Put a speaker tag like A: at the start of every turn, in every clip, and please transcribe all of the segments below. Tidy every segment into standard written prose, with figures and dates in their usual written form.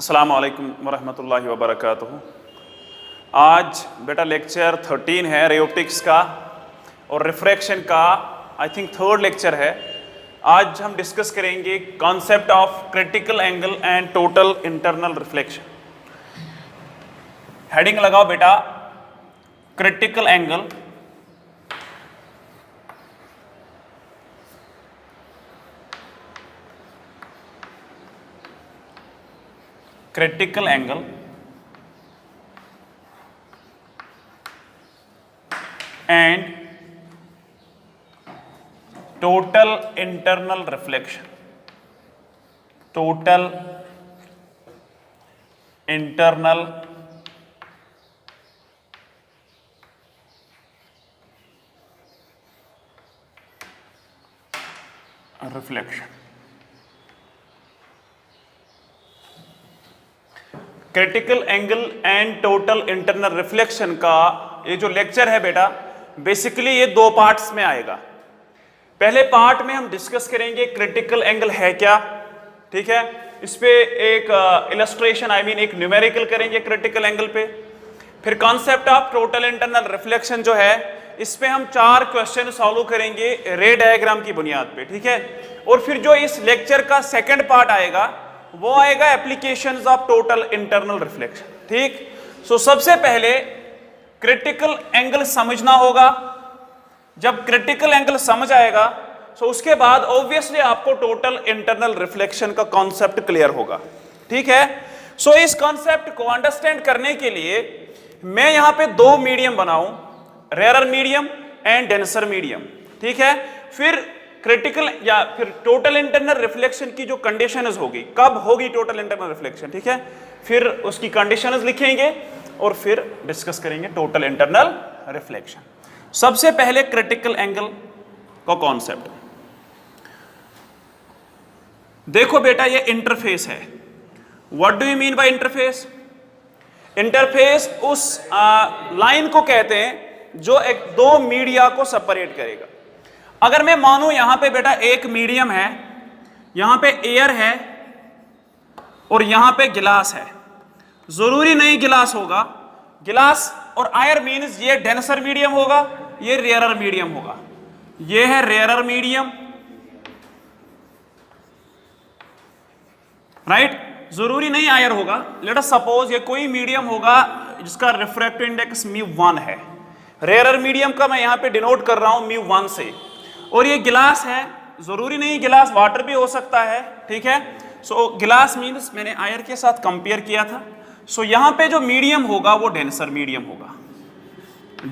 A: अस्सलामु अलैकुम वरहमतुल्लाहि वबरकातुहू। आज बेटा लेक्चर 13 है रेओप्टिक्स का और रिफ्रैक्शन का, आई थिंक थर्ड लेक्चर है। आज हम डिस्कस करेंगे concept of critical angle and total internal reflection. Heading लगाओ बेटा, critical angle and total internal reflection. Total internal reflection. Critical angle and total internal reflection का ये जो लेक्चर है बेटा, बेसिकली ये दो पार्ट्स में आएगा। पहले पार्ट में हम डिस्कस करेंगे क्रिटिकल एंगल है क्या, ठीक है, इस पे एक इलस्ट्रेशन एक न्यूमेरिकल करेंगे क्रिटिकल एंगल पे। फिर concept of total internal reflection जो है, इस पे हम 4 क्वेश्चन सॉल्व करेंगे रे डायग्राम की बुनियाद पे, ठीक है। और फिर जो इस लेक्चर का सेकंड पार्ट आएगा वो आएगा applications of total internal reflection, ठीक। सो सबसे पहले क्रिटिकल एंगल समझना होगा। जब क्रिटिकल एंगल समझ आएगा तो उसके बाद ऑब्वियसली आपको टोटल इंटरनल रिफ्लेक्शन का कॉन्सेप्ट क्लियर होगा, ठीक है। सो इस कॉन्सेप्ट को अंडरस्टैंड करने के लिए मैं यहां पे 2 मीडियम बनाऊं, rare medium and denser medium, ठीक है। फिर क्रिटिकल या फिर टोटल इंटरनल रिफ्लेक्शन की जो कंडीशंस होगी, कब होगी टोटल इंटरनल रिफ्लेक्शन, ठीक है, फिर उसकी कंडीशंस लिखेंगे और फिर डिस्कस करेंगे टोटल इंटरनल रिफ्लेक्शन। सबसे पहले क्रिटिकल एंगल का कॉन्सेप्ट देखो बेटा, ये इंटरफेस है। What do you mean by interface? Interface उस लाइन को कहते हैं जो एक 2 मीडिया को सेपरेट करेगा। अगर मैं मानूं यहां पे बेटा एक मीडियम है, यहां पे एयर है और यहां पे गिलास है, जरूरी नहीं गिलास होगा, गिलास और एयर मीन्स ये डेंसर मीडियम होगा, ये रेयरर मीडियम होगा। ये है रेयरर मीडियम, राइट, जरूरी नहीं एयर होगा। लेट अस सपोज ये कोई मीडियम होगा जिसका रिफ्रैक्टिव इंडेक्स μ1 है। रेयरर मीडियम का मैं यहां पे डिनोट कर रहा हूं μ1 से। और ये गिलास है, जरूरी नहीं गिलास वाटर भी हो सकता है, ठीक है। सो गिलास मीन्स मैंने आयर के साथ कंपेयर किया था। सो यहां पे जो मीडियम होगा वो डेंसर मीडियम होगा।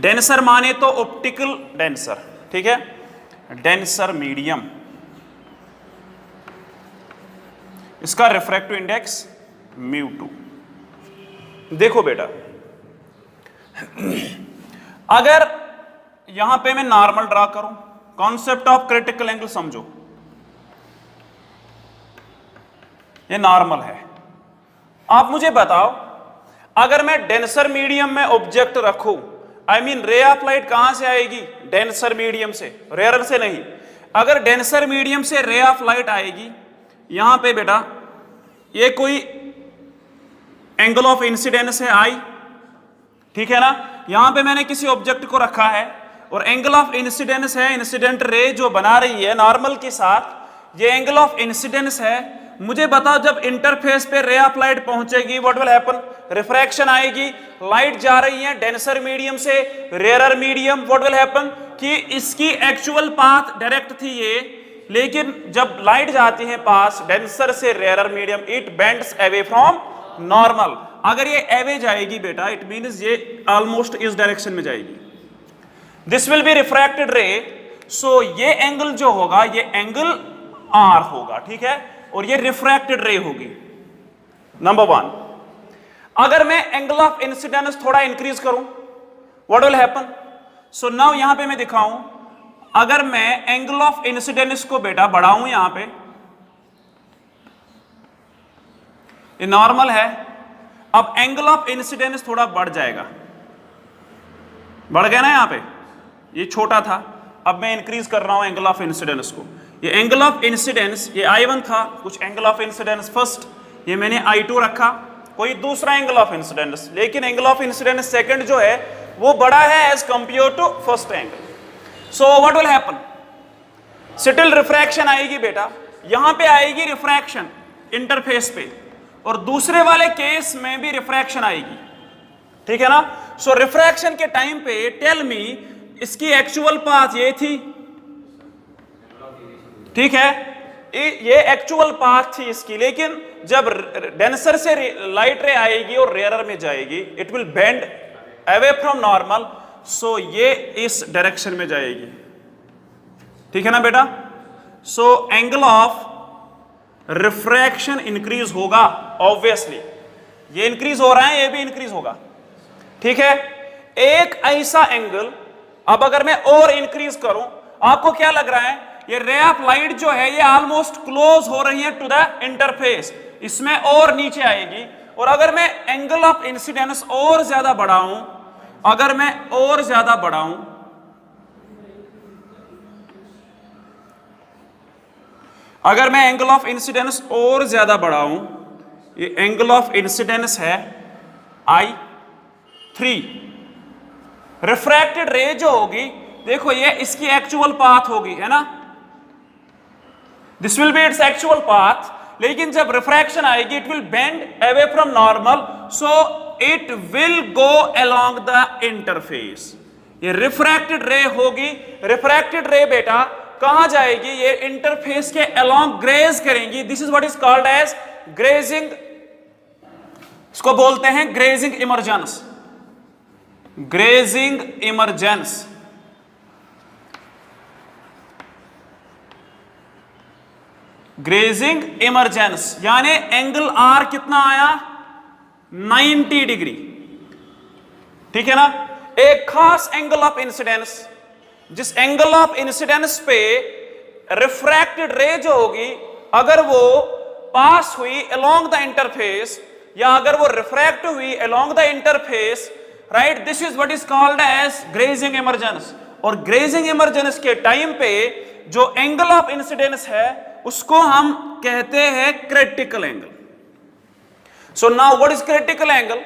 A: डेंसर माने तो ऑप्टिकल डेंसर, ठीक है, डेंसर मीडियम, इसका रिफ्रैक्टिव इंडेक्स μ2। देखो बेटा, अगर यहां पे मैं नॉर्मल ड्रा करूं, कॉन्सेप्ट ऑफ क्रिटिकल एंगल समझो, ये नॉर्मल है। आप मुझे बताओ, अगर मैं डेंसर मीडियम में ऑब्जेक्ट रखूं, रे ऑफ लाइट कहां से आएगी? डेंसर मीडियम से, रेयर से नहीं। अगर डेंसर मीडियम से रे ऑफ लाइट आएगी, यहां पे बेटा ये कोई एंगल ऑफ इंसिडेंस है I, ठीक है ना। यहां पे मैंने किसी ऑब्जेक्ट को रखा है और एंगल ऑफ इंसिडेंस है, इंसिडेंट रे जो बना रही है नॉर्मल के साथ, ये एंगल ऑफ इंसिडेंस है। मुझे बताओ जब इंटरफेस पे रे ऑफ लाइट पहुंचेगी व्हाट विल हैपन? रिफ्रैक्शन आएगी, लाइट जा रही है डेंसर मीडियम से rarer medium, what will happen कि इसकी एक्चुअल पाथ डायरेक्ट थी ये, लेकिन जब लाइट जाती है पास डेंसर से rarer medium, it bends away from normal. अगर ये अवे जाएगी बेटा, इट मीन्स ये ऑलमोस्ट इस डायरेक्शन में जाएगी। दिस विल बी रिफ्रैक्टेड रे। सो ये एंगल जो होगा ये एंगल R होगा, ठीक है, और ये रिफ्रैक्टेड रे होगी, नंबर 1। अगर मैं एंगल ऑफ इंसिडेंस थोड़ा इंक्रीज करूं, what will happen? So now यहां पे मैं दिखाऊं, अगर मैं एंगल ऑफ इंसिडेंस को बेटा बढ़ाऊं, यहां पे ये नॉर्मल है, अब एंगल ऑफ इंसिडेंस थोड़ा बढ़ जाएगा, बढ़ गया ना यहां पे, ये छोटा था, अब मैं इंक्रीज कर रहा हूं एंगल ऑफ इंसिडेंस को। ये एंगल ऑफ इंसिडेंस, ये I1 था, कुछ एंगल ऑफ इंसिडेंस फर्स्ट, ये मैंने I2 रखा, कोई दूसरा एंगल ऑफ इंसिडेंस, लेकिन एंगल ऑफ इंसिडेंस सेकंड जो है वो बड़ा है as compare to first angle. So what will happen, still refraction आएगी बेटा, यहां पे आएगी रिफ्रैक्शन इंटरफेस पे, और दूसरे वाले केस में भी रिफ्रैक्शन आएगी, ठीक है ना। सो रिफ्रैक्शन के टाइम पे टेल मी, इसकी एक्चुअल पाथ ये थी, ठीक है, ये एक्चुअल पाथ थी इसकी, लेकिन जब डेंसर से लाइट रे आएगी और रेयरर में जाएगी, it will bend away from normal, so ये इस डायरेक्शन में जाएगी, ठीक है ना बेटा। So angle of refraction increase होगा, ऑब्वियसली ये इंक्रीज हो रहा है, ये भी इंक्रीज होगा, ठीक है। एक ऐसा एंगल, अब अगर मैं और इंक्रीज करूं, आपको क्या लग रहा है, ये रे ऑफ लाइट जो है ये ऑलमोस्ट क्लोज हो रही है टू द इंटरफेस, इसमें और नीचे आएगी, और अगर मैं एंगल ऑफ इंसिडेंस और ज्यादा बढ़ाऊं, अगर मैं और ज्यादा बढ़ाऊं, अगर मैं एंगल ऑफ इंसिडेंस और ज्यादा बढ़ाऊं, ये एंगल ऑफ इंसिडेंस है I3, रिफ्रैक्टेड रे जो होगी, देखो ये इसकी एक्चुअल पाथ होगी, है ना, this will B its actual path, लेकिन जब रिफ्रैक्शन आएगी it will bend away from normal, so it will go along the interface. ये रिफ्रैक्टेड रे होगी, रिफ्रैक्टेड रे बेटा कहां जाएगी, ये इंटरफेस के अलोंग ग्रेज करेंगी, this is what is called as grazing, इसको बोलते हैं grazing emergence, grazing emergence. Grazing emergence यानी एंगल आर कितना आया, 90 डिग्री, ठीक है ना। एक खास एंगल ऑफ इंसिडेंस, जिस एंगल ऑफ इंसिडेंस पे रिफ्रैक्टेड रे जो होगी, अगर वो पास हुई अलोंग द इंटरफेस, या अगर वो रिफ्रैक्ट हुई along the interface, right, this is what is called as grazing emergence. और ग्रेजिंग इमर्जेंस के टाइम पे जो एंगल ऑफ इंसिडेंस है उसको हम कहते हैं critical angle. So now what is critical angle,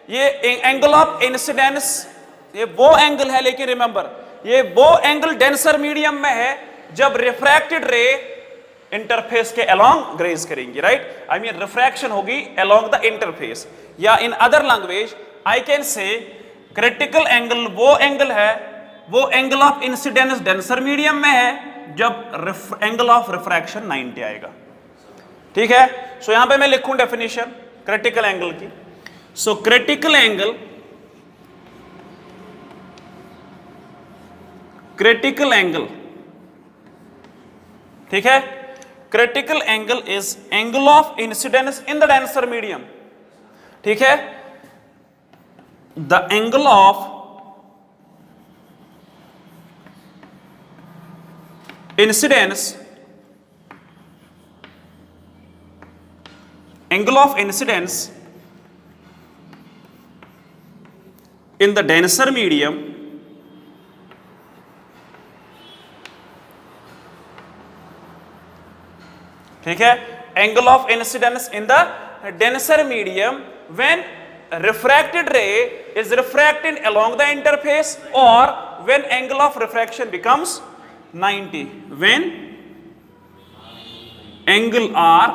A: ये एंगल ऑफ इंसिडेंस, ये वो एंगल है, लेकिन रिमेंबर ये वो एंगल डेंसर मीडियम में है जब रिफ्रैक्टेड रे इंटरफेस के अलोंग ग्रेज करेंगी, राइट, आई मीन रिफ्रैक्शन होगी अलोंग द इंटरफेस, या in other language I can say critical angle वो एंगल है, वो angle of incidence denser medium में है जब एंगल ऑफ रिफ्रैक्शन 90 आएगा, ठीक है। सो यहां पे मैं लिखूं डेफिनेशन क्रिटिकल एंगल की। So critical angle, critical angle, ठीक है, critical angle is angle of incidence in the denser medium, ठीक है। The angle of incidence, angle of incidence in the denser medium ठीक है, angle of incidence in the denser medium when refracted ray is refracted along the interface, or when angle of refraction becomes 90, when angle R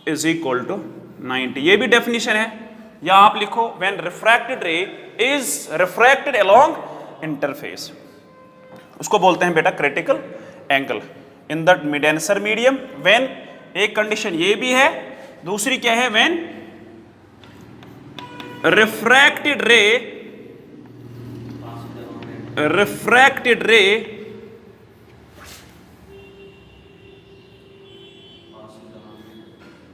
A: is equal to 90। ये भी definition है, या आप लिखो when refracted ray is refracted along interface, उसको बोलते हैं बेटा critical angle in the denser medium. when, एक कंडीशन ये भी है, दूसरी क्या है, when refracted ray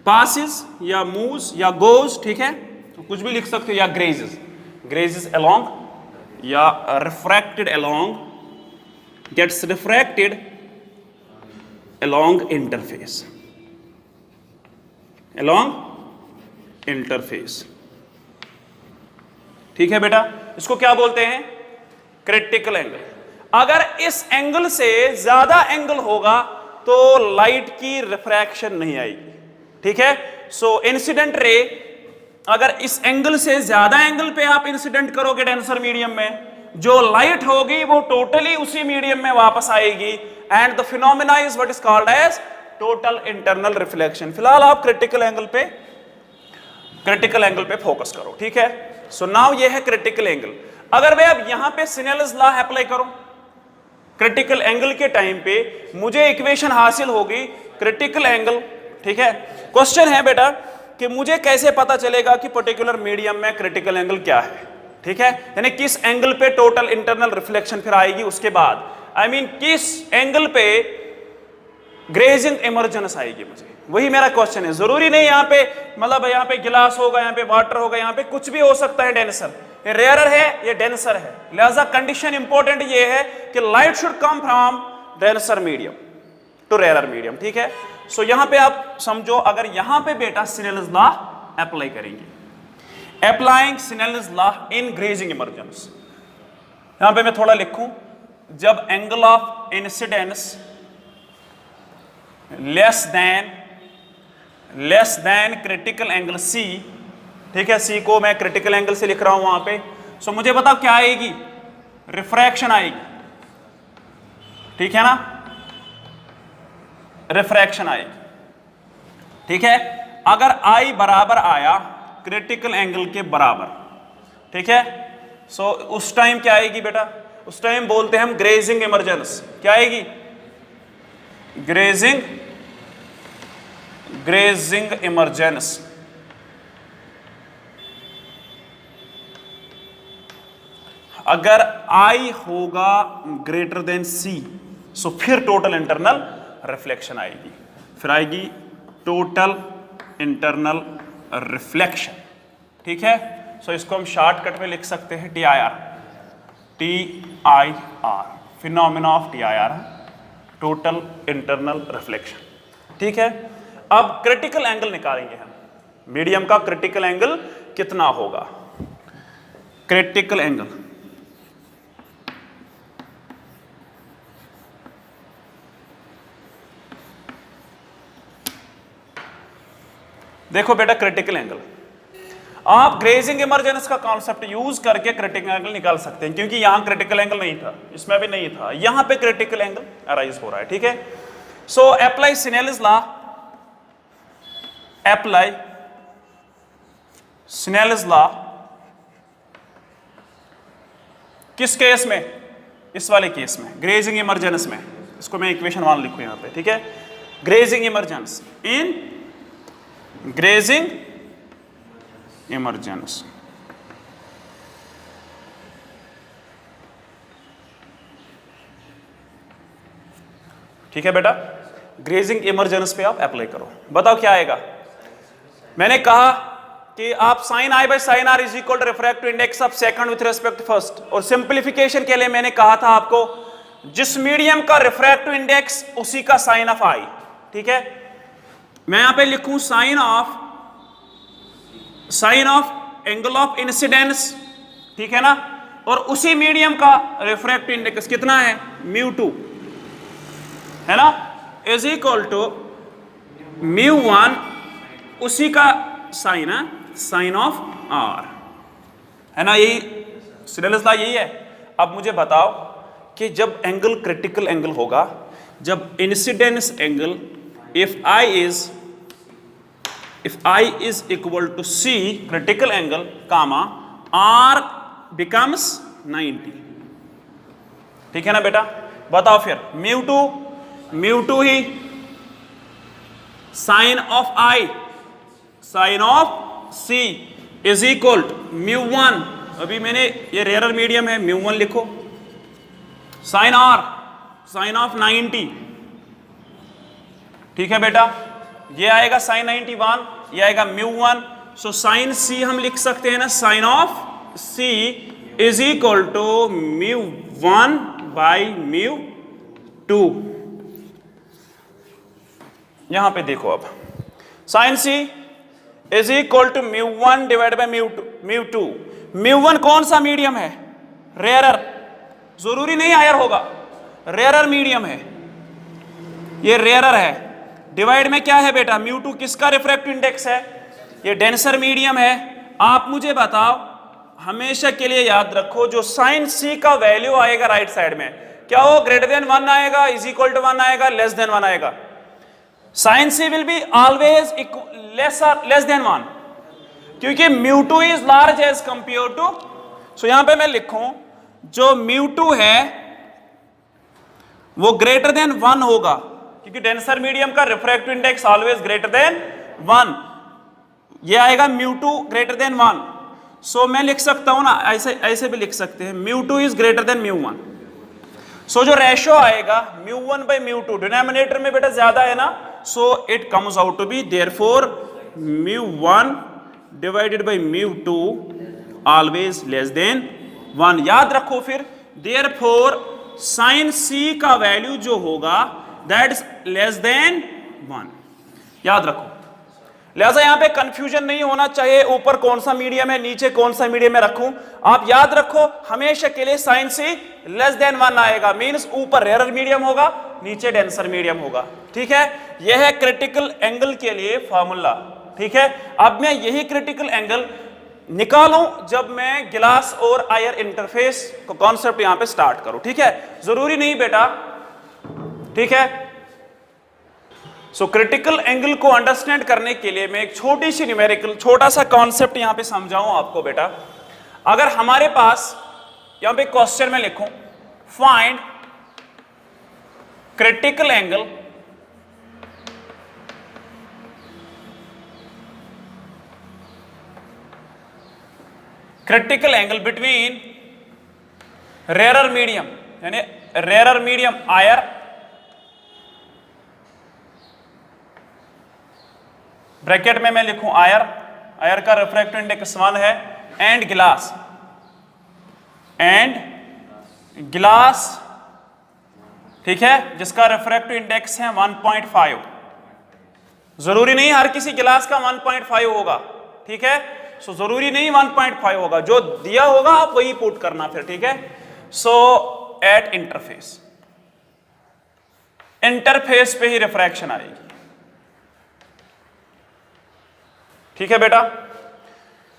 A: passes या moves या goes, ठीक है, तो कुछ भी लिख सकते हो, या grazes along, या refracted along, gets refracted along interface, ठीक है बेटा, इसको क्या बोलते हैं, क्रिटिकल एंगल। अगर इस एंगल से ज्यादा एंगल होगा तो लाइट की रिफ्रैक्शन नहीं आएगी, ठीक है। सो इंसिडेंट रे अगर इस एंगल से ज्यादा एंगल पे आप इंसिडेंट करोगे डेंसर मीडियम में, जो लाइट होगी वो टोटली उसी मीडियम में वापस आएगी, and the phenomena is what is called as total internal reflection. फिलहाल आप क्रिटिकल एंगल पे फोकस करो, ठीक है। सो नाउ ये है क्रिटिकल एंगल। अगर मैं अब यहां पे सिनेलस लॉ अप्लाई करूं क्रिटिकल एंगल के टाइम पे, मुझे इक्वेशन हासिल होगी क्रिटिकल एंगल, ठीक है। क्वेश्चन है बेटा कि मुझे कैसे पता चलेगा कि पर्टिकुलर मीडियम में क्रिटिकल एंगल क्या है, ठीक है, यानी किस एंगल पे टोटल इंटरनल रिफ्लेक्शन फिर आएगी उसके बाद, आई मीन किस एंगल पे ग्रेजिंग इमर्जेंस आएगी, मुझे वही मेरा क्वेश्चन है। जरूरी नहीं यहाँ पे मतलब यहाँ पे गिलास होगा, यहाँ पे वाटर होगा, यहाँ पे कुछ भी हो सकता है डेंसर, ये रेयरर है, ये डेंसर है, लिहाजा कंडीशन इंपॉर्टेंट ये है कि light should come from denser medium to rarer medium, ठीक है। सो यहां पे आप समझो, अगर यहां पे बेटा सिनेलस लॉ अप्लाई करेंगे, applying Snell's law in grazing emergence, यहां पे मैं थोड़ा लिखूं, जब angle of incidence less than critical angle C, ठीक है, सी को मैं क्रिटिकल एंगल से लिख रहा हूं वहां पे। सो मुझे बताओ क्या आएगी, रिफ्रैक्शन आएगी, ठीक है ना, रिफ्रैक्शन आएगी, ठीक है। अगर आई बराबर आया क्रिटिकल एंगल के बराबर, ठीक है, सो उस टाइम क्या आएगी बेटा, उस टाइम बोलते हैं हम ग्रेजिंग इमर्जेंस। क्या आएगी, ग्रेजिंग इमर्जेंस। अगर आई होगा ग्रेटर देन सी, सो फिर टोटल इंटरनल रिफ्लेक्शन आएगी, फिर आएगी टोटल इंटरनल रिफ्लेक्शन, ठीक है। सो इसको हम शॉर्टकट में लिख सकते हैं TIR, phenomena of TIR, total internal reflection, ठीक है। अब क्रिटिकल एंगल निकालेंगे हम, मीडियम का क्रिटिकल एंगल कितना होगा, क्रिटिकल एंगल देखो बेटा, क्रिटिकल एंगल आप ग्रेजिंग इमर्जेंस का कॉन्सेप्ट यूज करके क्रिटिकल एंगल निकाल सकते हैं, क्योंकि यहां क्रिटिकल एंगल नहीं था, इसमें भी नहीं था, यहां पे क्रिटिकल एंगल अराइज हो रहा है, ठीक है। So apply Snell's law, apply Snell's law किस केस में, इस वाले केस में, ग्रेजिंग इमर्जेंस में। इसको मैं इक्वेशन 1 लिखूं यहां पे, ठीक है। ग्रेजिंग इमर्जेंस, इन ग्रेजिंग इमर्जेंस, ठीक है बेटा, ग्रेजिंग इमर्जेंस पे आप अप्लाई करो। बताओ क्या आएगा, मैंने कहा कि आप sine I by sine R is equal to refractive index of second with respect to first, और सिंप्लीफिकेशन के लिए मैंने कहा था आपको जिस मीडियम का रिफ्रैक्टिव इंडेक्स उसी का साइन ऑफ आई, ठीक है। मैं यहां पे लिखूं sine of angle of incidence, ठीक है ना, और उसी मीडियम का रिफ्रैक्टिव इंडेक्स कितना है, μ2 है ना, इज इक्वल टू μ1 उसी का साइन है, साइन ऑफ आर, है ना, यही सिनेलस लॉ यही है। अब मुझे बताओ कि जब एंगल क्रिटिकल एंगल होगा, जब incidence angle if I is equal to C critical angle comma R becomes 90, ठीक है ना बेटा। बताओ फिर μ2 ही sine of I sine of C is equal to μ1, अभी मैंने ये रेयरर मीडियम है, μ1 लिखो, साइन R साइन ऑफ 90, ठीक है बेटा, ये आएगा साइन 91, ये आएगा μ1। सो साइन C हम लिख सकते हैं ना, sine of C is equal to μ1 by μ2। यहां पे देखो, अब sine C is equal to μ1 divide by μ2। μ1 कौन सा मीडियम है, रेयरर, जरूरी नहीं आयर होगा, रेयरर मीडियम है, ये रेयरर है। डिवाइड में क्या है बेटा, μ2 किसका रिफ्रैक्टिव इंडेक्स है, ये डेंसर मीडियम है। आप मुझे बताओ, हमेशा के लिए याद रखो, जो साइन सी का वैल्यू आएगा राइट साइड में, क्या वो ग्रेटर देन 1 आएगा, इज इक्वल टू 1 आएगा, लेस देन 1 आएगा? Sine C will be always less than 1, क्योंकि μ2 is large as compare to. So यहां पे मैं लिखूं, जो μ2 है वो ग्रेटर देन 1 होगा, क्योंकि डेंसर मीडियम का refractive index always greater than 1, ये आएगा μ2 ग्रेटर देन 1। सो मैं लिख सकता हूं ना, ऐसे भी लिख सकते हैं, μ2 इज ग्रेटर देन μ1। सो जो रेशो आएगा μ1 by μ2, डिनोमिनेटर में बेटा ज्यादा है ना, so it comes out to be therefore μ1 divided by μ2 always less than 1। याद रखो फिर, देयरफॉर साइन सी का वैल्यू जो होगा दैट इज लेस देन 1, याद रखो। लिहाजा यहां पे कंफ्यूजन नहीं होना चाहिए, ऊपर कौन सा मीडियम है, नीचे कौन सा मीडियम में रखूं। आप याद रखो, हमेशा के लिए साइन सी लेस देन 1 आएगा, मींस ऊपर रेयर मीडियम होगा, नीचे डेंसर मीडियम होगा। ठीक है, यह है क्रिटिकल एंगल के लिए फॉर्मूला। ठीक है, अब मैं यही क्रिटिकल एंगल निकालूं जब मैं गिलास और आयर इंटरफेस को कॉन्सेप्ट यहां पे स्टार्ट करूं। ठीक है, जरूरी नहीं बेटा। ठीक है, सो क्रिटिकल एंगल को अंडरस्टैंड करने के लिए मैं एक छोटी सी न्यूमेरिकल, छोटा सा कॉन्सेप्ट यहां पे समझाऊं आपको बेटा। अगर हमारे पास यहां पे क्वेश्चन में लिखूं, find critical angle between rarer medium, यानी रेयरर मीडियम आयर ब्रैकेट में मैं लिखूं आयर का रिफ्रैक्टिव इंडेक्स 1 है, एंड गिलास, ठीक है, जिसका रिफ्रैक्टिव इंडेक्स है 1.5। जरूरी नहीं हर किसी गिलास का 1.5 होगा। ठीक है, सो जरूरी नहीं 1.5 होगा, जो दिया होगा आप वही पुट करना फिर। ठीक है, सो एट इंटरफेस पे ही रिफ्रैक्शन आएगी। ठीक है बेटा,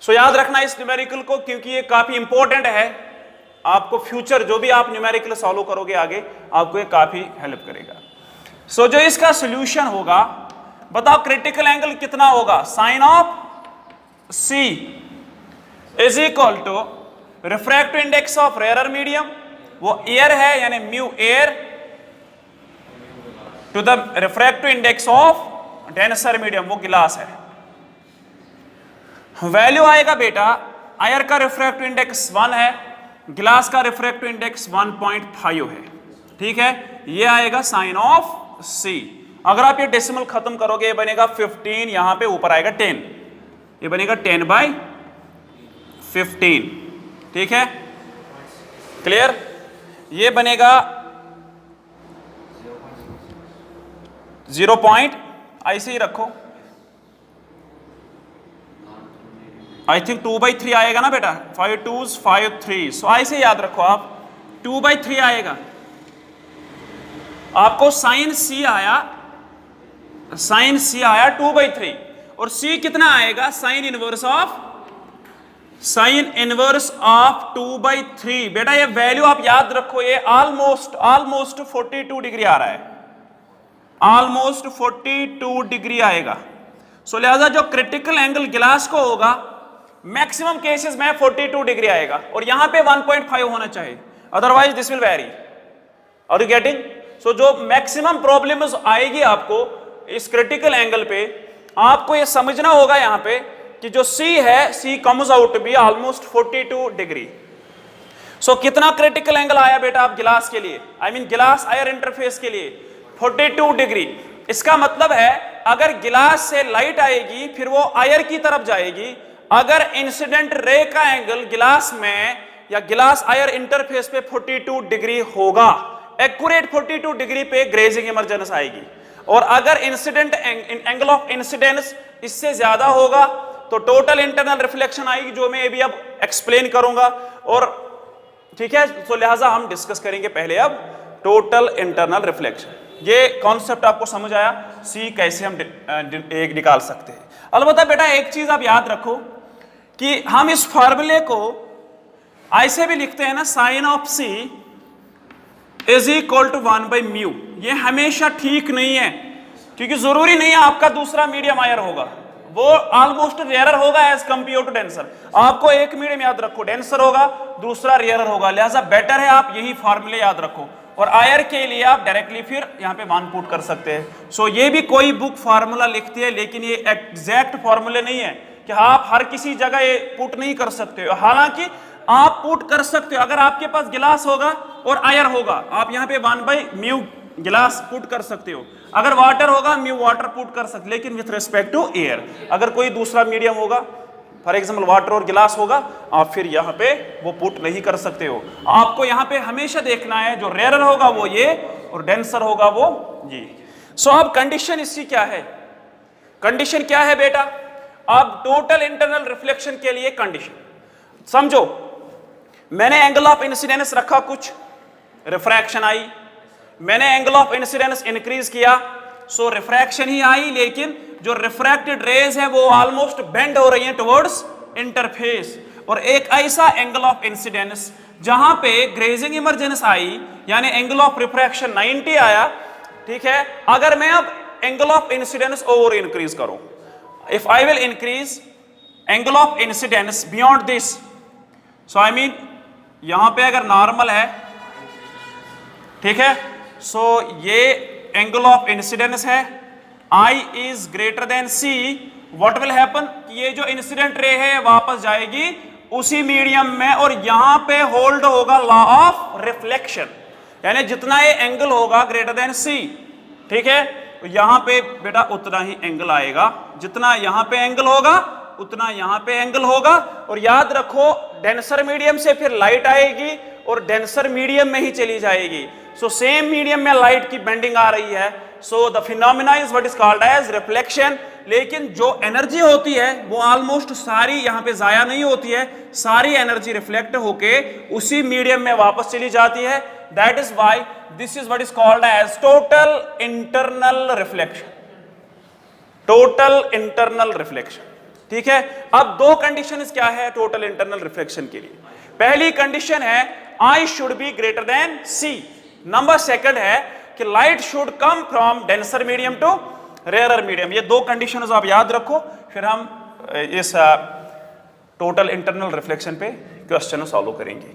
A: सो याद रखना इस न्यूमेरिकल को, क्योंकि ये काफी इंपॉर्टेंट है। आपको फ्यूचर जो भी आप न्यूमेरिकल सॉल्व करोगे आगे, आपको ये काफी हेल्प करेगा। सो जो इसका सॉल्यूशन होगा, बताओ क्रिटिकल एंगल कितना होगा, sine of C is equal to refractive index of rarer medium, वो एयर है यानी mu air, to the refractive index of denser medium, वो गिलास है। वैल्यू आएगा बेटा, आयर का रिफ्रैक्टिव इंडेक्स 1 है, गिलास का रिफ्रैक्टिव इंडेक्स 1.5 है। ठीक है, ये आएगा साइन ऑफ C। अगर आप ये डेसिमल खत्म करोगे, ये बनेगा 15, यहां पे ऊपर आएगा 10, ये बनेगा 10/15। ठीक है, क्लियर? ये बनेगा 0 पॉइंट, ऐसे ही रखो, आई थिंक 2/3 आएगा ना बेटा, 5 2s 5 3, सो ऐसे याद रखो आप, 2/3 आएगा। आपको साइन C आया 2/3, और C कितना आएगा, साइन इनवर्स ऑफ 2/3। बेटा ये वैल्यू आप याद रखो, ये ऑलमोस्ट 42 डिग्री आ रहा है, ऑलमोस्ट 42 डिग्री आएगा। सो लिहाजा जो क्रिटिकल एंगल गिलास को होगा, मैक्सिमम केसेस में 42 डिग्री आएगा, और यहां पे 1.5 होना चाहिए, otherwise this will vary. Are you getting? So जो मैक्सिमम प्रॉब्लम्स आएगी आपको इस क्रिटिकल एंगल पे, आपको ये समझना होगा यहां पे कि जो C है, C comes out to be almost 42 degree. So कितना क्रिटिकल एंगल आया बेटा आप गिलास के लिए, आई मीन गिलास आयर इंटरफेस के लिए, 42 डिग्री। इसका मतलब है अगर गिलास से लाइट आएगी फिर वो आयर की तरफ जाएगी, अगर इंसिडेंट रे का एंगल गिलास में या गिलास आयर इंटरफेस पे 42 डिग्री होगा, एक्यूरेट 42 डिग्री पे ग्रेजिंग इमर्जेंस आएगी, और अगर इंसिडेंट एंगल ऑफ इंसिडेंस इससे ज्यादा होगा तो टोटल इंटरनल रिफ्लेक्शन आएगी, जो मैं अभी अब एक्सप्लेन करूंगा। और ठीक है, तो लिहाजा हम डिस्कस करेंगे पहले अब टोटल इंटरनल रिफ्लेक्शन। ये कॉन्सेप्ट आपको समझ आया, सी कैसे हम एक निकाल सकते हैं। अलबत्ता बेटा एक चीज आप याद रखो कि हम इस फॉर्मूले को ऐसे भी लिखते हैं ना, sine of C is equal to 1/μ। ये हमेशा ठीक नहीं है, क्योंकि जरूरी नहीं है आपका दूसरा मीडियम आयर होगा, वो ऑलमोस्ट रेयर होगा एज कंपेयर टू डेंसर। आपको एक मीडियम याद रखो, डेंसर होगा, दूसरा रेयर होगा, लिहाजा बेटर है आप यही फॉर्मूले याद रखो। और आयर के लिए आप डायरेक्टली फिर यहाँ पे 1 पुट कर सकते हैं। सो ये भी कोई बुक फार्मूला लिखती है, लेकिन ये एग्जैक्ट फार्मूले नहीं है कि आप हर किसी जगह ये पुट नहीं कर सकते हो। हालांकि आप पुट कर सकते हो, अगर आपके पास गिलास होगा और आयर होगा, आप यहाँ पे 1/μ गिलास पुट कर सकते हो। अगर वाटर होगा म्यू वाटर पुट कर सकते, लेकिन विथ रिस्पेक्ट टू एयर। अगर कोई दूसरा मीडियम होगा, फॉर एग्जाम्पल वाटर और गिलास होगा, आप फिर यहाँ पे वो पुट नहीं कर सकते हो। आपको यहाँ पे हमेशा देखना है जो रेयर होगा वो ये और डेंसर होगा वो ये। सो अब कंडीशन इसकी क्या है? कंडीशन क्या है बेटा? अब टोटल इंटरनल रिफ्लेक्शन के लिए कंडीशन समझो, मैंने एंगल ऑफ इंसिडेंस रखा कुछ, रिफ्रैक्शन आई, मैंने एंगल ऑफ इंसिडेंस इंक्रीज किया, सो रिफ्रैक्शन ही आई, लेकिन जो रिफ्रैक्टेड रेज है वो ऑलमोस्ट बेंड हो रही है टुवर्ड्स इंटरफेस। और एक ऐसा एंगल ऑफ इंसिडेंस जहां पे ग्रेजिंग इमर्जेंस आई, यानी एंगल ऑफ रिफ्रैक्शन 90 आया, ठीक है। अगर मैं अब एंगल ऑफ इंसिडेंस और इंक्रीज करूं, if I will increase angle of incidence beyond this, so I mean यहां पे अगर नॉर्मल है, ठीक है, सो ये एंगल ऑफ इंसिडेंस है, I is greater than C, what will happen? ये जो इंसिडेंट रे है वापस जाएगी उसी मीडियम में, और यहां पे होल्ड होगा लॉ ऑफ रिफ्लेक्शन, यानी जितना ये एंगल होगा ग्रेटर देन C, ठीक है, तो यहां पे बेटा उतना ही एंगल आएगा, जितना यहां पे एंगल होगा उतना यहां पे एंगल होगा। और याद रखो डेंसर मीडियम से फिर लाइट आएगी और डेंसर मीडियम में ही चली जाएगी। सो सेम मीडियम में लाइट की बेंडिंग आ रही है, so the phenomena is what is called as reflection. लेकिन जो एनर्जी होती है वो ऑलमोस्ट सारी यहां पे जाया नहीं होती है, सारी एनर्जी रिफ्लेक्ट होके उसी मीडियम में वापस चली जाती है। That is why this is what is called as total internal reflection, total internal reflection, ठीक है। अब दो कंडीशंस क्या है टोटल इंटरनल रिफ्लेक्शन के लिए? पहली कंडीशन है I should be greater than C। Number second है कि light should come from denser medium to rarer medium. ये दो कंडीशंस आप याद रखो, फिर हम इस टोटल इंटरनल रिफ्लेक्शन पे क्वेश्चन सॉल्व करेंगे।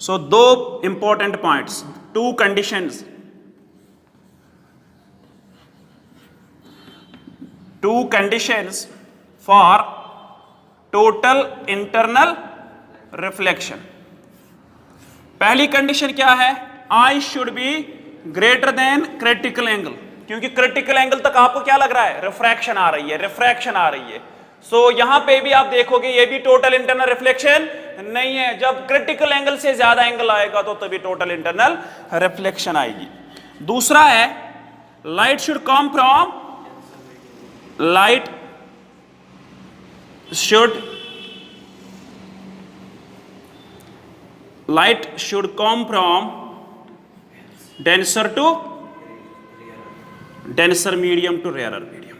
A: सो दो important points, two conditions, two conditions for total internal reflection. पहली कंडीशन क्या है? I should be greater than critical angle, क्योंकि क्रिटिकल एंगल तक आपको क्या लग रहा है? रिफ्रैक्शन आ रही है, रिफ्रैक्शन आ रही है। सो यहां पे भी आप देखोगे ये भी टोटल इंटरनल रिफ्लेक्शन नहीं है। जब क्रिटिकल एंगल से ज्यादा एंगल आएगा तो तभी टोटल इंटरनल रिफ्लेक्शन आएगी। दूसरा है light should come from, light should come from denser medium to rarer medium,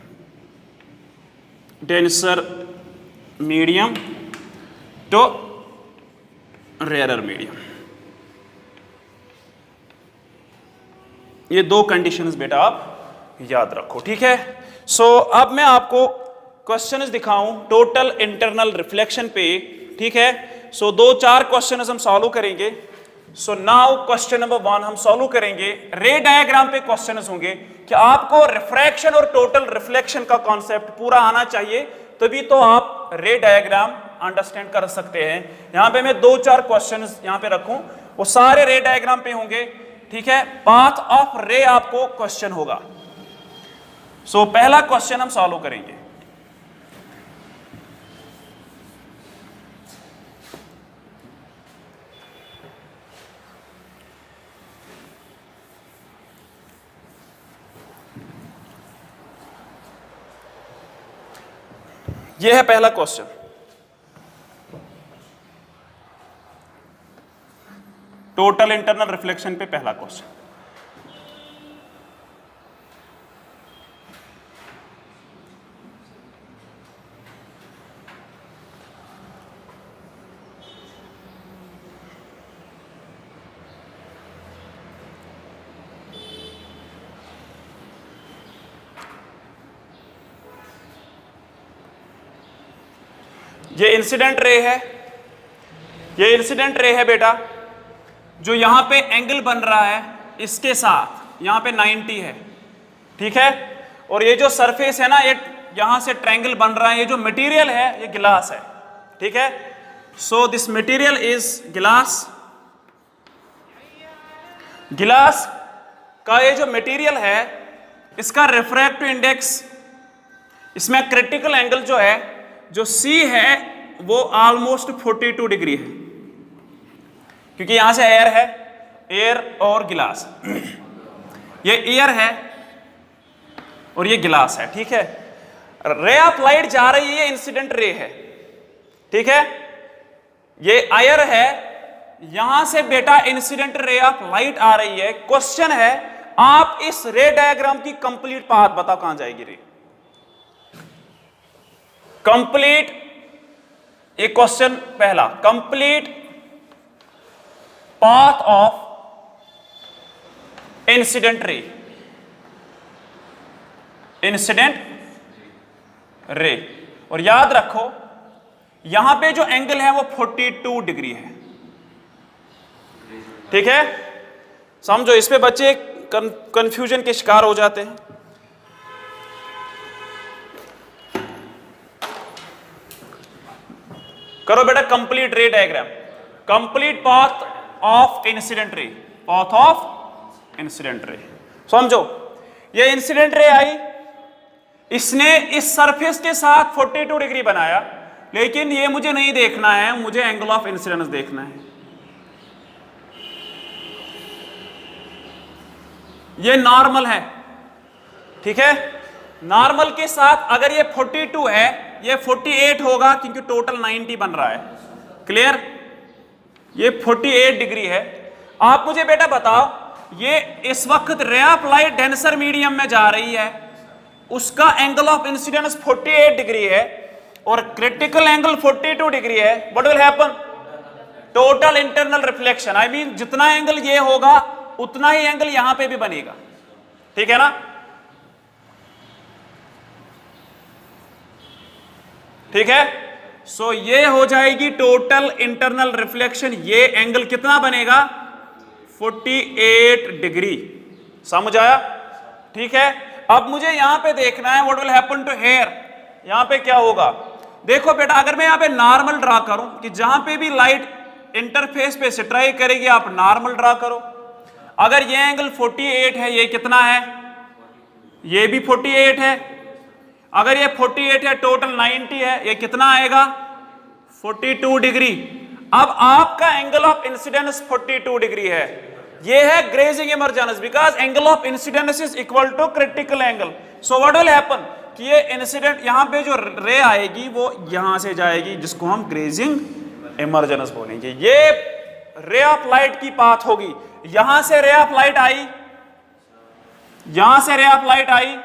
A: denser medium to rarer medium। ये दो कंडीशंस बेटा आप याद रखो, ठीक है। सो अब मैं आपको क्वेश्चंस दिखाऊं टोटल इंटरनल रिफ्लेक्शन पे, ठीक है। सो दो चार क्वेश्चन हम सॉल्व करेंगे। सो नाउ क्वेश्चन नंबर 1 हम सॉल्व करेंगे। रे डायग्राम पे क्वेश्चंस होंगे कि आपको रिफ्रैक्शन और टोटल रिफ्लेक्शन का कॉन्सेप्ट पूरा आना चाहिए, तभी तो आप रे डायग्राम अंडरस्टैंड कर सकते हैं। यहां पे मैं दो चार क्वेश्चंस यहां पे रखूं, वो सारे रे डायग्राम पे होंगे, ठीक है। पाथ ऑफ रे आपको क्वेश्चन होगा। सो पहला क्वेश्चन हम सॉल्व करेंगे। यह है पहला क्वेश्चन। टोटल इंटरनल रिफ्लेक्शन पे पहला क्वेश्चन। ये इंसिडेंट रे है, ये इंसिडेंट रे है बेटा, जो यहां पे एंगल बन रहा है इसके साथ यहां पे 90 है, ठीक है। और ये जो सरफेस है ना, ये यहां से ट्रायंगल बन रहा है, ये जो मटेरियल है ये गिलास है, ठीक है। सो दिस मटेरियल इज गिलास। गिलास का ये जो मटेरियल है इसका रिफ्रैक्टिव इंडेक्स, इसमें क्रिटिकल एंगल जो है, जो C है वो ऑलमोस्ट 42 डिग्री है, क्योंकि यहां से एयर है, एयर और गिलास, ये एयर है और ये गिलास है, ठीक है। रे ऑफ लाइट जा रही है, इंसिडेंट रे है, ठीक है। ये एयर है, यहां से बेटा इंसिडेंट रे ऑफ लाइट आ रही है। क्वेश्चन है, आप इस रे डायग्राम की कंप्लीट पाथ बताओ, कहां जाएगी रे? कंप्लीट, एक क्वेश्चन पहला, कंप्लीट पाथ ऑफ इंसिडेंट रे, इंसिडेंट रे। और याद रखो यहां पे जो एंगल है वो 42 डिग्री है, ठीक है। समझो, इस पे बच्चे कंफ्यूजन के शिकार हो जाते हैं। करो बेटा कंप्लीट रे diagram, complete path of incident रे, पाथ ऑफ इंसिडेंट रे। समझो, ये इंसिडेंट रे आई, इसने इस सरफेस के साथ 42 डिग्री बनाया, लेकिन ये मुझे नहीं देखना है, मुझे एंगल ऑफ इंसिडेंस देखना है। ये नॉर्मल है, ठीक है। नॉर्मल के साथ अगर ये 42 है, ये 48 होगा, क्योंकि टोटल 90 बन रहा है, क्लियर। ये 48 डिग्री है। आप मुझे बेटा बताओ, ये इस वक्त ray of light denser medium में जा रही है, उसका एंगल ऑफ इंसिडेंस 48 डिग्री है और क्रिटिकल एंगल 42 डिग्री है। What will happen? Total internal reflection, I mean जितना एंगल ये होगा उतना ही एंगल यहां पे भी बनेगा, ठीक है ना। ठीक है, सो ये हो जाएगी टोटल इंटरनल रिफ्लेक्शन। ये एंगल कितना बनेगा? 48 डिग्री। समझ आया? ठीक है, अब मुझे यहां पे देखना है what will happen to here. यहां पे क्या होगा? देखो बेटा, अगर मैं यहां पे नॉर्मल ड्रा करूं कि जहां पे भी लाइट इंटरफेस पे स्ट्राइक करेगी आप नॉर्मल ड्रा करो। अगर ये एंगल 48 है, ये कितना है? ये भी 48 है। अगर ये 48 है, टोटल 90 है, ये कितना आएगा? 42 डिग्री। अब आपका एंगल ऑफ इंसिडेंस 42 डिग्री है। ये है grazing emergence, because angle of incidence is equal to critical angle. So what will happen कि ये इंसिडेंट यहां पे जो रे आएगी वो यहां से जाएगी, जिसको हम ग्रेजिंग इमर्जेंस बोलेंगे। ये रे ऑफ लाइट की पाथ होगी। यहां से रे ऑफ लाइट आई, यहां से रे ऑफ लाइट आई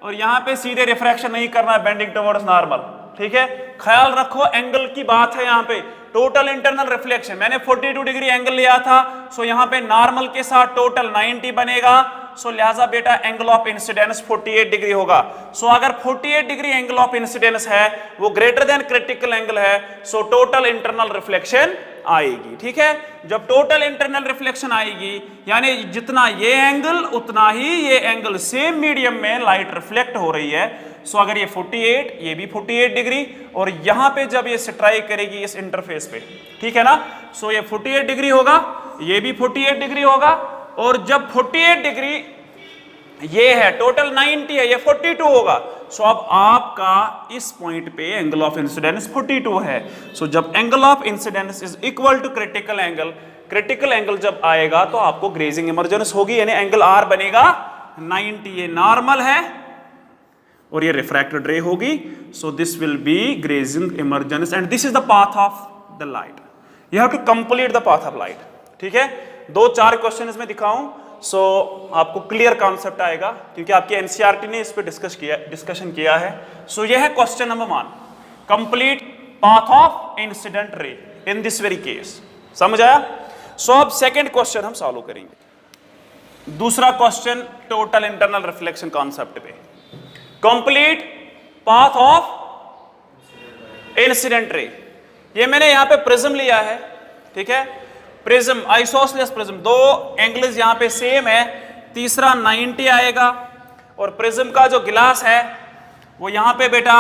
A: और यहां पे सीधे रिफ्रैक्शन नहीं करना है, बेंडिंग टुवर्ड्स नॉर्मल। ठीक है, ख्याल रखो एंगल की बात है यहां पे। टोटल इंटरनल रिफ्लेक्शन मैंने 42 डिग्री एंगल लिया था, सो यहां पे नॉर्मल के साथ टोटल 90 बनेगा। सो लिहाजा बेटा एंगल ऑफ इंसिडेंस 48 डिग्री होगा। सो अगर 48 डिग्री एंगल ऑफ इंसिडेंस है, वो ग्रेटर देन क्रिटिकल एंगल है, सो टोटल इंटरनल रिफ्लेक्शन आएगी। ठीक है, जब टोटल इंटरनल रिफ्लेक्शन आएगी यानी जितना ये एंगल उतना ही ये एंगल, सेम मीडियम में लाइट रिफ्लेक्ट हो रही है। सो अगर ये 48, ये भी 48 डिग्री, और यहां पे जब ये स्ट्राइक करेगी इस इंटरफेस पे, ठीक है ना, सो ये 48 डिग्री होगा, ये भी 48 डिग्री होगा। और जब 48 डिग्री ये है, टोटल 90 है, ये 42 होगा। सो अब आपका इस पॉइंट पे एंगल ऑफ इंसिडेंस 42 है। सो जब angle of incidence is equal to critical angle, critical angle जब आएगा तो आपको ग्रेजिंग इमर्जेंस होगी, यानी एंगल आर बनेगा 90। ये नॉर्मल है और ये रिफ्रैक्टेड रे होगी। So this will be grazing emergence and this is the path of the light. You have to complete the path of light. ठीक है, 2-4 क्वेश्चन इसमें दिखाऊं सो आपको क्लियर कॉन्सेप्ट आएगा, क्योंकि आपके एनसीईआरटी ने इस पे डिस्कशन किया है। सो यह है question number 1, complete path of incident रे इन दिस वेरी केस। समझ आया? सो अब सेकंड क्वेश्चन हम सॉल्व करेंगे। दूसरा question total internal reflection concept पे, complete path of incident ray. ये मैंने यहां पे प्रिज्म लिया है, ठीक है, प्रिज्म आइसोसेलेस प्रिज्म, 2 एंगल्स यहां पे सेम है, तीसरा 90 आएगा, और प्रिज्म का जो गिलास है वो यहां पे बेटा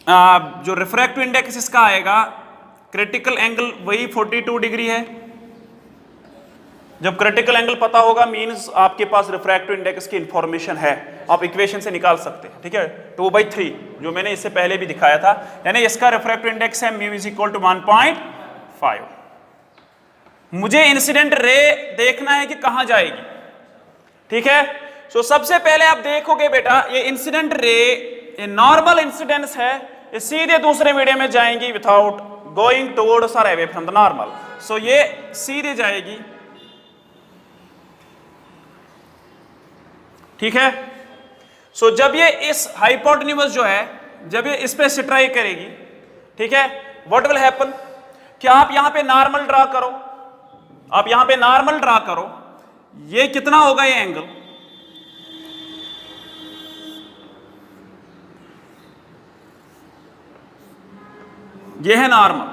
A: जो रिफ्रैक्टिव इंडेक्स इसका आएगा, क्रिटिकल एंगल वही 42 डिग्री है। जब क्रिटिकल एंगल पता होगा मींस आपके पास रिफ्रैक्टिव इंडेक्स की इंफॉर्मेशन है, आप इक्वेशन से निकाल सकते हैं, ठीक है, 2/3 जो मैंने इससे पहले भी दिखाया था, यानी इसका रिफ्रैक्टिव इंडेक्स है μ = 1.5। मुझे इंसिडेंट रे देखना है कि कहां जाएगी, ठीक है। सो सबसे पहले आप देखोगे बेटा ये इंसिडेंट रे, ये नॉर्मल इंसिडेंस है, ये सीधे दूसरे मीडियम में जाएंगी विदाउट गोइंग टुवर्ड्स और away from the normal. So ये सीधे जाएगी, ठीक है। सो जब ये इस हाइपोटेन्यूज जो है, जब ये इस पे स्ट्राइक करेगी, ठीक है, व्हाट विल हैपन, कि आप यहां पे नॉर्मल ड्रा करो, आप यहां पे नॉर्मल ड्रा करो, ये कितना होगा ये एंगल, ये है नॉर्मल।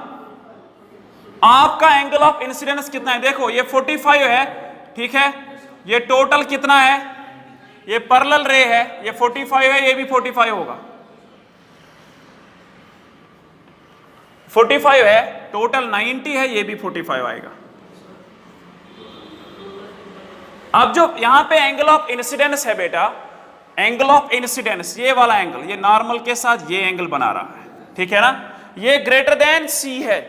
A: आपका एंगल ऑफ इंसिडेंस कितना है, देखो ये 45 है, ठीक है, ये टोटल कितना है, ये पैरेलल रे है, ये 45 है, ये भी 45 होगा, 45 है, टोटल 90 है, ये भी 45 आएगा। अब जो यहां पे एंगल ऑफ इंसिडेंस है बेटा, एंगल ऑफ इंसिडेंस ये वाला एंगल, ये नॉर्मल के साथ ये एंगल बना रहा है, ठीक है ना, ये ग्रेटर देन सी है,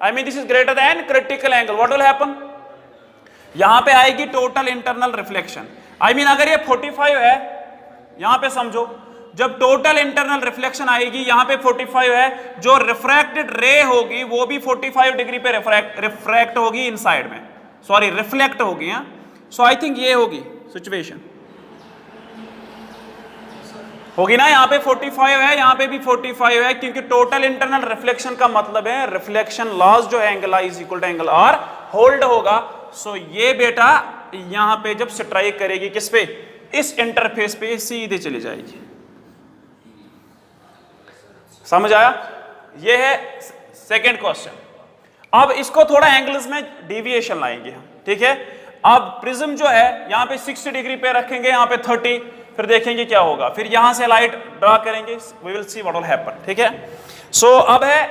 A: I mean this is greater than critical angle. What will happen, यहां पे आएगी total internal reflection, I mean अगर ये 45 है, यहां पे समझो जब टोटल इंटरनल रिफ्लेक्शन आएगी, यहां पे 45 है, जो रिफ्रैक्टेड रे होगी वो भी 45 डिग्री पे रिफ्रैक्ट होगी इनसाइड में, सॉरी रिफ्लेक्ट होगी। सो आई थिंक ये होगी सिचुएशन, होगी ना, यहां पे 45 है, यहां पे भी 45 है, क्योंकि टोटल इंटरनल रिफ्लेक्शन का मतलब है रिफ्लेक्शन लॉस जो है angle I equal to angle R hold होगा। सो ये बेटा यहां पे जब स्ट्राइक करेगी किस पे, इस इंटरफेस पे सीधे चली जाएगी। समझ आया? ये है सेकंड क्वेश्चन। अब इसको थोड़ा एंगल्स में डेविएशन लाएंगे हम, ठीक है। अब प्रिज्म जो है यहां पे 60 डिग्री पे रखेंगे, यहां पे 30, फिर देखेंगे क्या होगा, फिर यहां से लाइट ड्रा करेंगे, we will see what will happen, ठीक है। सो अब है,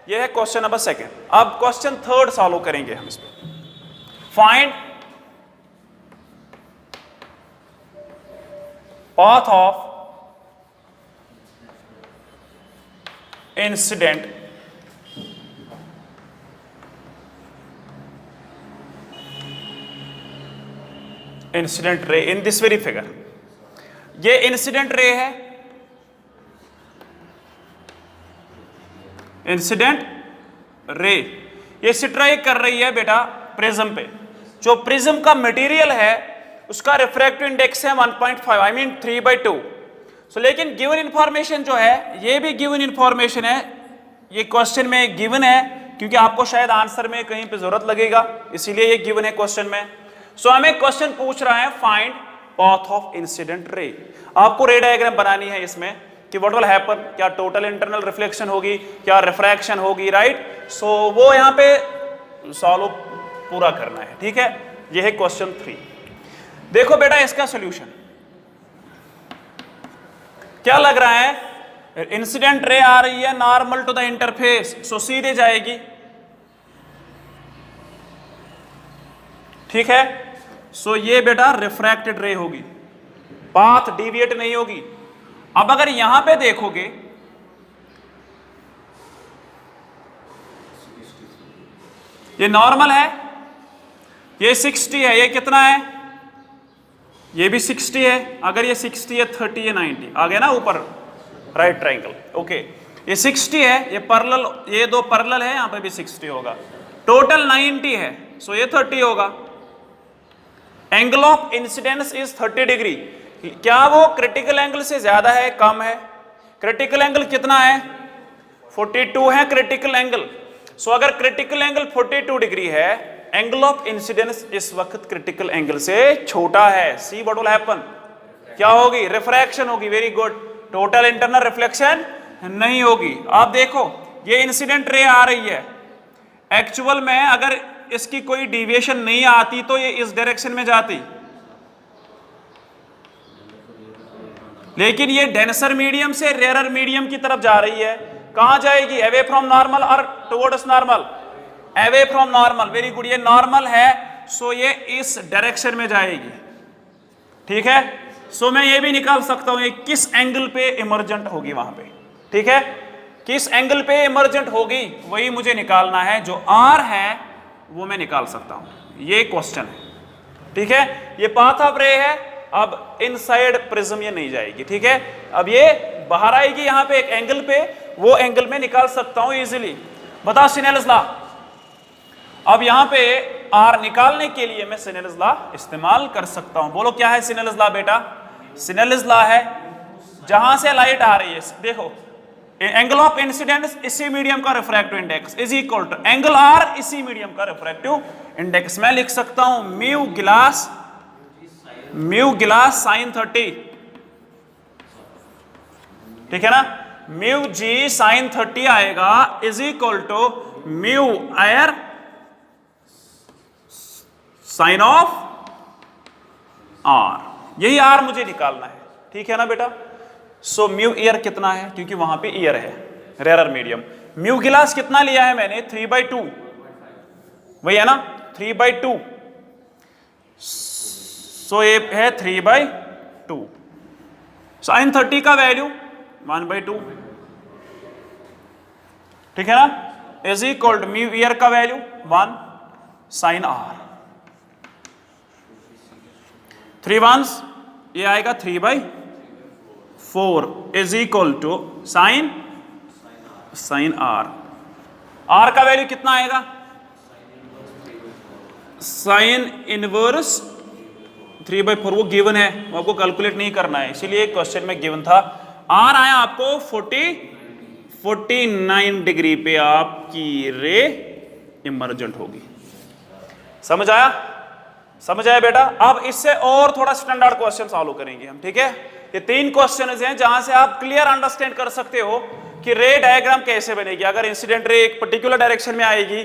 A: ये है क्वेश्चन नंबर 2। अब क्वेश्चन 3 सॉल्व करेंगे हम इसमें। फाइंड पाथ ऑफ इंसिडेंट रे इन दिस वेरी फिगर। ये इंसिडेंट रे है, इंसिडेंट रे, ये स्ट्राइक कर रही है बेटा प्रिज्म पे। जो प्रिज्म का मटेरियल है उसका रिफ्रैक्टिव इंडेक्स है 1.5, आई मीन 3/2। सो लेकिन गिवन इंफॉर्मेशन जो है, ये भी गिवन इंफॉर्मेशन है, ये क्वेश्चन में गिवन है, क्योंकि आपको शायद आंसर में कहीं पे जरूरत लगेगा, इसीलिए ये गिवन है क्वेश्चन में। सो हमें क्वेश्चन पूछ रहा है फाइंड पाथ ऑफ इंसिडेंट रे। आपको रे डायग्राम बनानी है इसमें कि व्हाट विल हैपन, क्या टोटल इंटरनल रिफ्लेक्शन होगी, क्या रिफ्रैक्शन होगी, राइट। सो वो यहां पे सॉल्व पूरा करना है, ठीक है। ये है क्वेश्चन 3। देखो बेटा इसका सॉल्यूशन क्या लग रहा है, इंसिडेंट रे आ रही है नॉर्मल टू द इंटरफेस, सो सीधे जाएगी, ठीक है। सो ये बेटा रिफ्रैक्टेड रे होगी, पाथ डिविएट नहीं होगी। अब अगर यहां पे देखोगे, ये नॉर्मल है, ये 60 है, ये कितना है, ये भी 60 है, अगर ये 60 है 30 है 90, आ गया ना ऊपर राइट ट्रायंगल, ओके। ये 60 है, ये पैरेलल, ये दो पैरेलल है, यहां पे भी 60 होगा, टोटल 90 है, सो ये 30 होगा। Angle of incidence is 30 degree. क्या वो क्रिटिकल एंगल से ज्यादा है, कम है? क्रिटिकल एंगल कितना है? 42 है क्रिटिकल एंगल। सो अगर क्रिटिकल एंगल 42 डिग्री है, एंगल ऑफ इंसिडेंस इस वक्त क्रिटिकल एंगल से छोटा है। See what will happen? क्या होगी? रिफ्रैक्शन होगी। Very good. Total internal reflection नहीं होगी। आप देखो ये इंसिडेंट रे आ रही है, एक्चुअल में अगर इसकी कोई डिविएशन नहीं आती तो ये इस डायरेक्शन में जाती, लेकिन ये डेंसर मीडियम से रेयरर मीडियम की तरफ जा रही है। कहां जाएगी? अवे फ्रॉम नॉर्मल और towards normal? Away from normal. Very good. ये नॉर्मल है, सो ये इस डायरेक्शन में जाएगी। ठीक है। सो मैं ये भी निकाल सकता हूं ये किस एंगल पे इमर्जेंट होगी वहां पे। ठीक है, किस एंगल पे इमर्जेंट होगी वही मुझे निकालना है। जो आर है वो मैं निकाल सकता हूं। ये क्वेश्चन है। ठीक है, ये पाथ ऑफ रे है। अब इनसाइड प्रिज्म ये नहीं जाएगी। ठीक है, अब ये बाहर आएगी यहां पे एक एंगल पे, वो एंगल में निकाल सकता हूं इजीली। बताओ सिनेल्स लॉ। अब यहां पे आर निकालने के लिए मैं सिनेल्स लॉ इस्तेमाल कर सकता हूं। बोलो क्या है सिनेल्स लॉ बेटा? सिनेल्स लॉ है जहां से लाइट आ रही है, देखो एंगल ऑफ इंसिडेंस इसी मीडियम का refractive index is equal to angle R इसी मीडियम का रिफ्रैक्टिव इंडेक्स। मैं लिख सकता हूं म्यू गिलास साइन 30। ठीक है ना, म्यू जी साइन 30 आएगा is equal to mu air sine of R. यही आर मुझे निकालना है। ठीक है ना बेटा। सो म्यू ईयर कितना है, क्योंकि वहां पे ईयर है रेयरर मीडियम। म्यू गिलास कितना लिया है मैंने? 3/2, वही है ना 3/2। सो ये है 3/2। साइन 30 का वैल्यू 1/2। ठीक है ना, is equal to mu air का वैल्यू 1 साइन आर। 3 1s ये आएगा 3/4 इज equal to sine R. R का वैल्यू कितना आएगा? साइन इनवर्स 3/4, वो गिवन है, वो आपको कैलकुलेट नहीं करना है, इसीलिए क्वेश्चन में गिवन था। आर आया आपको 49 डिग्री पे आपकी रे इमर्जेंट होगी। समझ आया? समझ आया बेटा? अब इससे और थोड़ा स्टैंडर्ड क्वेश्चन सॉल्व करेंगे हम। ठीक है, ये 3 क्वेश्चन हैं जहां से आप क्लियर अंडरस्टैंड कर सकते हो कि रे डायग्राम कैसे बनेगी। अगर इंसिडेंट रे एक पर्टिकुलर डायरेक्शन में आएगी,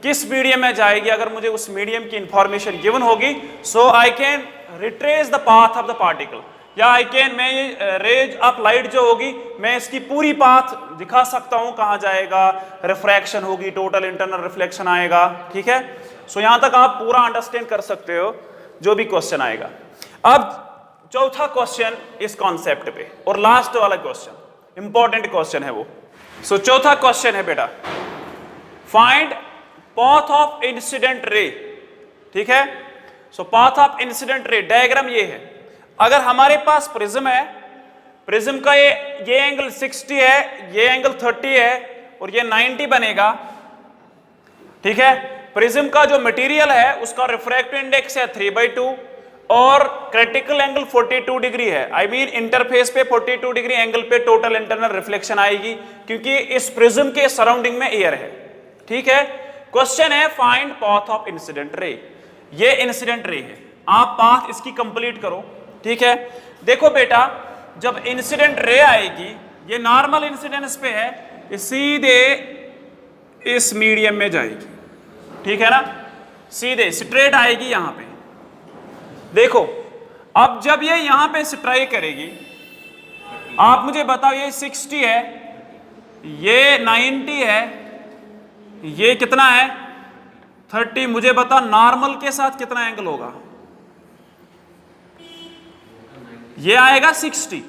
A: किस मीडियम में जाएगी, अगर मुझे उस मीडियम की इंफॉर्मेशन गिवन होगी, so I can retrace the path of the particle, या आई कैन, मैं ये रेज ऑफ लाइट जो होगी मैं इसकी पूरी पाथ दिखा सकता हूं, कहां जाएगा, रिफ्रैक्शन होगी, टोटल इंटरनल रिफ्लेक्शन आएगा। ठीक है, सो यहां तक आप पूरा अंडरस्टैंड कर सकते हो जो भी क्वेश्चन आएगा। अब चौथा क्वेश्चन इस कॉन्सेप्ट पे, और लास्ट वाला क्वेश्चन इंपॉर्टेंट क्वेश्चन है वो। सो चौथा क्वेश्चन है बेटा, find path of incident ray. ठीक है, so path of incident ray diagram ये है। अगर हमारे पास प्रिज्म है, प्रिज्म का ये एंगल 60 है, ये एंगल 30 है और ये 90 बनेगा। ठीक है, प्रिज्म का जो मटेरियल है उसका रिफ्रैक्टिव इंडेक्स है 3/2 और क्रिटिकल एंगल 42 डिग्री है। आई मीन इंटरफेस पे 42 डिग्री एंगल पे टोटल इंटरनल रिफ्लेक्शन आएगी, क्योंकि इस प्रिज्म के सराउंडिंग में एयर है। ठीक है, क्वेश्चन है find path of incident ray. ये इंसिडेंट रे है, आप पाथ इसकी कंप्लीट करो। ठीक है, देखो बेटा, जब इंसिडेंट रे आएगी, ये नॉर्मल इंसिडेंस पे है, ये सीधे इस मीडियम में जाएगी। ठीक है ना, सीधे स्ट्रेट आएगी यहां पे। देखो अब जब ये यहां पे स्ट्राइक करेगी, आप मुझे बताओ, ये 60 है, ये 90 है, ये कितना है 30। मुझे बता नॉर्मल के साथ कितना एंगल होगा? ये आएगा 60।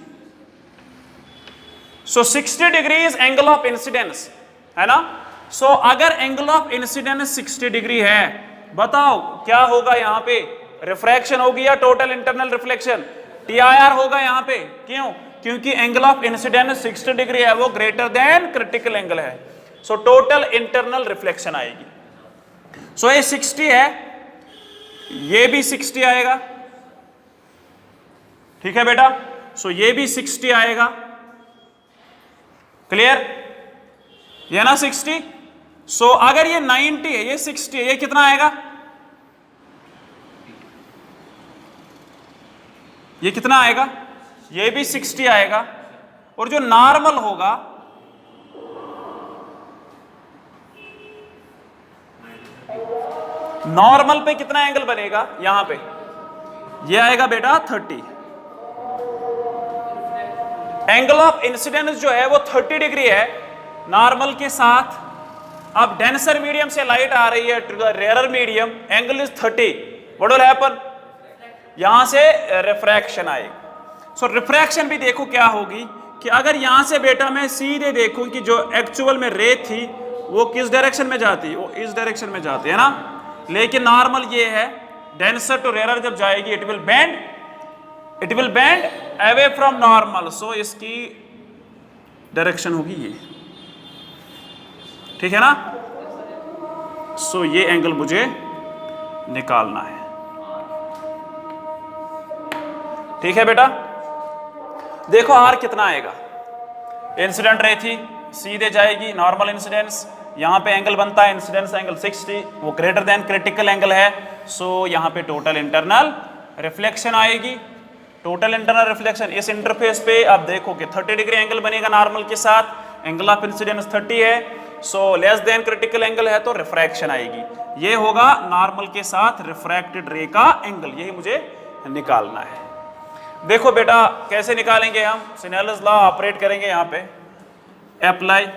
A: सो 60 degree is angle of incidence, है ना। सो अगर एंगल ऑफ इंसिडेंस 60 डिग्री है, बताओ क्या होगा यहां पे? रिफ्रैक्शन होगी या टोटल इंटरनल रिफ्लेक्शन? TIR होगा यहां पे। क्यों? क्योंकि एंगल ऑफ इंसिडेंस 60 डिग्री है, वो ग्रेटर देन क्रिटिकल एंगल है। सो टोटल इंटरनल रिफ्लेक्शन आएगी। सो ये 60 है, ये भी 60 आएगा, ठीक है बेटा। सो ये भी 60 आएगा, क्लियर, ये ना 60। सो अगर ये 90 है, ये 60 है, ये कितना आएगा, ये कितना आएगा, ये भी 60 आएगा। और जो नॉर्मल होगा नॉर्मल पे कितना एंगल बनेगा, यहां पे ये आएगा बेटा 30। एंगल ऑफ इंसिडेंस जो है वो 30 डिग्री है नॉर्मल के साथ। अब डेंसर मीडियम से लाइट आ रही है to the rarer medium, angle is 30, what will happen, यहां से रिफ्रैक्शन आएगी। सो रिफ्रैक्शन भी देखो क्या होगी कि अगर यहां से बेटा मैं सीधे देखूं कि जो एक्चुअल में रे थी वो किस डायरेक्शन में जाती, वो इस डायरेक्शन में जाती है ना, लेकिन नॉर्मल ये है डेंसर टू रेयरर जब जाएगी it will bend away from normal. So इसकी डायरेक्शन होगी ये, ठीक है ना। सो ये एंगल मुझे निकालना है, ठीक है बेटा। देखो आर कितना आएगा, इंसिडेंट रे थी सीधे जाएगी नॉर्मल इंसिडेंस, यहां पे एंगल बनता है इंसिडेंस एंगल 60, वो ग्रेटर देन क्रिटिकल एंगल है। सो यहां पे टोटल इंटरनल रिफ्लेक्शन आएगी, टोटल इंटरनल रिफ्लेक्शन इस इंटरफेस पे आप देखो कि 30 डिग्री एंगल बनेगा नॉर्मल के साथ, एंगल ऑफ इंसिडेंस 30 है, so less than critical angle है तो रिफ्रैक्शन आएगी। ये होगा नॉर्मल के साथ रिफ्रैक्टेड रे का एंगल, यही मुझे निकालना है। देखो बेटा कैसे निकालेंगे हम, सिनेलस लॉ ऑपरेट करेंगे यहां पे, apply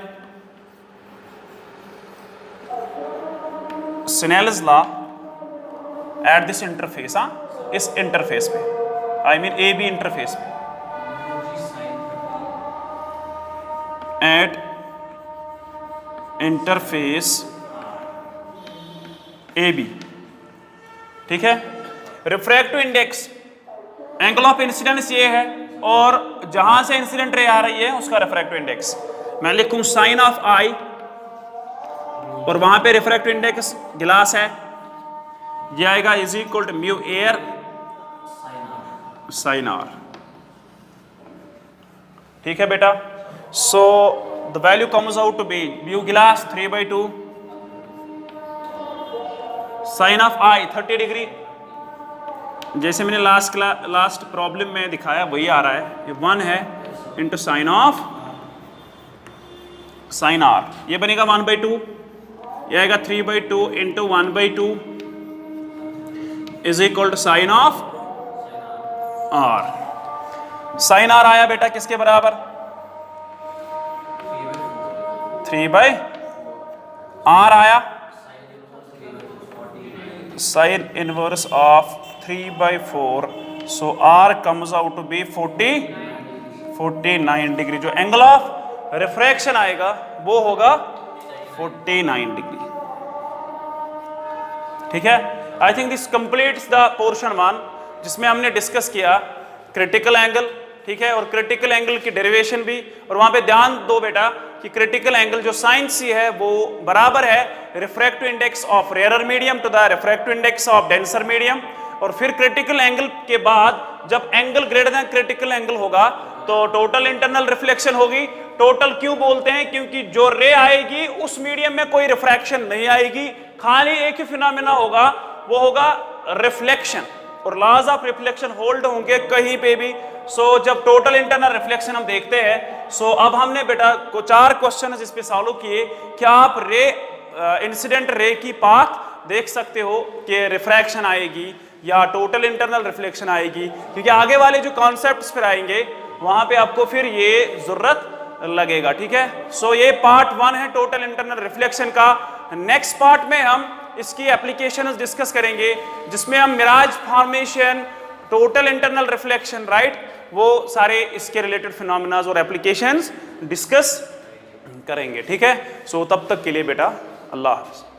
A: Snell's law at this interface, इस इंटरफेस पे, I mean A B interface पे, एट इंटरफेस ए बी, ठीक है। Refractive index angle of incidence ये है और जहां से इंसिडेंट रे आ रही है उसका रिफ्रैक्टिव इंडेक्स मैं लिखूं साइन ऑफ आई, और वहां पे रिफ्रैक्टिव इंडेक्स गिलास है, ये आएगा is equal to mu air sine R, ठीक है बेटा। So the value comes out to be mu glass 3/2 sign of I 30 degree, जैसे मैंने लास्ट प्रॉब्लम में दिखाया वही आ रहा है, ये 1 है into sine of sine R, ये बनेगा 1/2, ये आएगा 3/2 into 1/2 is equal to sine of R. Sine R आया बेटा किसके बराबर, 3/r आया, sine inverse of 3/4, so r comes out to be 49 degree. जो एंगल ऑफ रिफ्रैक्शन आएगा वो होगा 49 डिग्री, ठीक है। I think this completes the portion 1 जिसमें हमने डिस्कस किया क्रिटिकल एंगल, ठीक है, और क्रिटिकल एंगल की डेरिवेशन भी, और वहां पे ध्यान दो बेटा कि क्रिटिकल एंगल जो साइन सी है वो बराबर है refractive index of rarer medium to the refractive index of denser medium. और फिर क्रिटिकल एंगल के बाद जब एंगल ग्रेटर देन क्रिटिकल एंगल होगा तो टोटल इंटरनल रिफ्लेक्शन होगी। टोटल क्यों बोलते हैं, क्योंकि जो रे आएगी उस मीडियम में कोई रिफ्रैक्शन नहीं आएगी, खाली एक ही फिनोमेना होगा, वो होगा रिफ्लेक्शन, और लॉज ऑफ रिफ्लेक्शन होल्ड होंगे कहीं पे भी। सो जब टोटल इंटरनल रिफ्लेक्शन हम देखते हैं, सो अब हमने बेटा को 4 क्वेश्चन इस पे सॉल्व किए। क्या आप रे इंसिडेंट रे की पाथ देख सकते हो कि रिफ्रैक्शन आएगी या टोटल इंटरनल रिफ्लेक्शन आएगी, क्योंकि आगे वाले जो कॉन्सेप्ट्स फिर आएंगे वहां पे आपको फिर ये जरूरत लगेगा, ठीक है। सो ये पार्ट 1 है टोटल इंटरनल रिफ्लेक्शन का। नेक्स्ट पार्ट में हम इसकी एप्लीकेशंस डिस्कस करेंगे, जिसमें हम mirage formation, total internal reflection, right, वो सारे इसके रिलेटेड फिनोमेनास और एप्लीकेशंस डिस्कस करेंगे, ठीक है। सो तब तक के लिए बेटा अल्लाह हाफ़िज़।